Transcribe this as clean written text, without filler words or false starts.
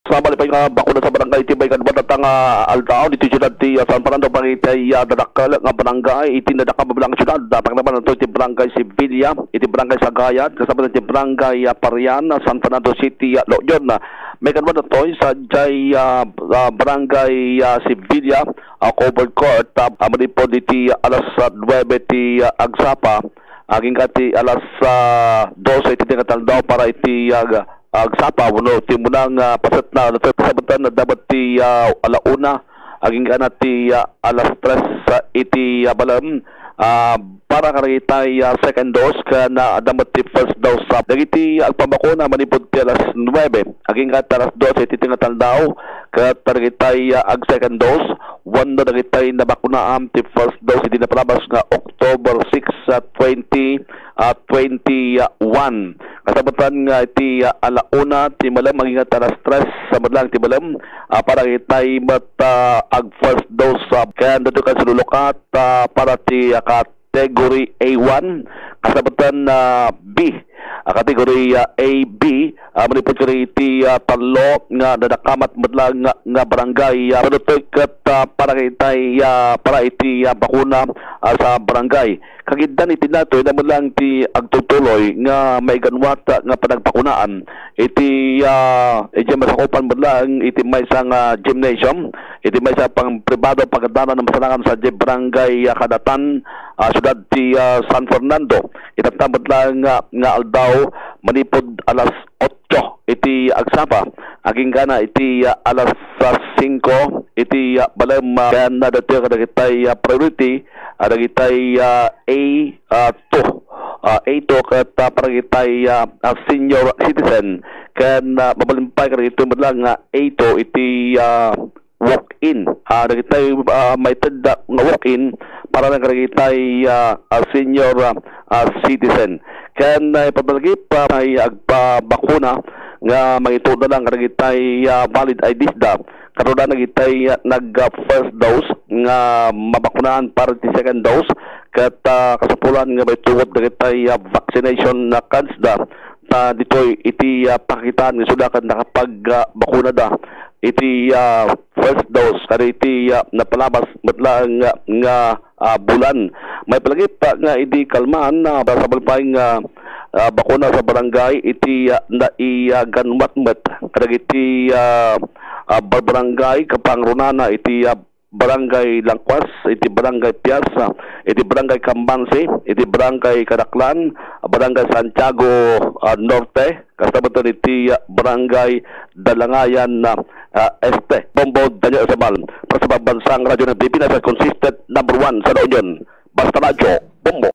Sa balik pa bakuna sa barangay Tibay kan batatang altao dito syudad ti San Fernando pangitay dadakkel nga barangay iti nadaka mabelang syudad dapat naman ito iti barangay Sevilla iti barangay Sagayat kasama iti barangay Parian San Fernando City Loyon may kanban ito sa jay barangay Sevilla covered court manipod iti alas 9 ti agsapa aging kati alas 12 iti tingataldaw para iti agsapa uno ti munang pasat na sabutan na dapat ti alauna aging kana ti alas 3 iti balam para karagitay second dose kana dapat ti first dose dagiti agpabakuna manipod ti alas 9 aging kata alas 12 iti tingataldaw kat karagitay ag second dose wanda dagitay na bakuna ti first dose iti napalabas nga October 6, 2021 kasabatan nga iti alauna ti malam maging alas 3 sa madlang ti malam para kitay ag first dose kaya dito ka sululukat para ti category A1 kasabatan B kategory AB manipod kari iti talo nga nadakamat madlang nga barangay panutoy kat para kitay para iti bakuna sa barangay kagiddan iti nato na lang ti agtutuloy nga maiganwat nga panagpakunaan iti masakupan madlang iti may isang gymnasium iti may isang pang pribado pagkadana ng masalangan sa barangay Kadatan siyudad ti San Fernando itatamad lang nga aldaw manipod alas 8 iti agsapa aging kana iti alas 5 iti balam kana dati kadagitay priority adagitay A2 kat paragitay senior citizen kan mabalimpay kadagito madlang A2 iti walk-in dagitay may tada nga walk-in para lang kadagitay senior citizen kan ipabalagip ay agpabakuna nga mangituod na lang kadagitay valid IDs karon na nagitay nag first dose nga mabakunaan para ti second dose kat kasapulan nga may tuwod dagitay vaccination na cards ditoy iti pakitaan nga suda kad nakapagbakuna iti first dose kadi iti napalabas madlang nga bulan may palagip nga idi kalmaan na sa balpay nga bakuna sa barangay iti naiganmatmat kadagiti barangay kapangrunana iti barangay Langkwas, iti barangay Piazza, iti barangay Cambanse, iti barangay Kadaklan, barangay Santiago Norte, kasabutan iti barangay Dalangayan Este. Bombo Daniel Sabal, para sa bansang radyo ng Pilipinas, consistent number 1 sa Union. Basta radyo, Bombo.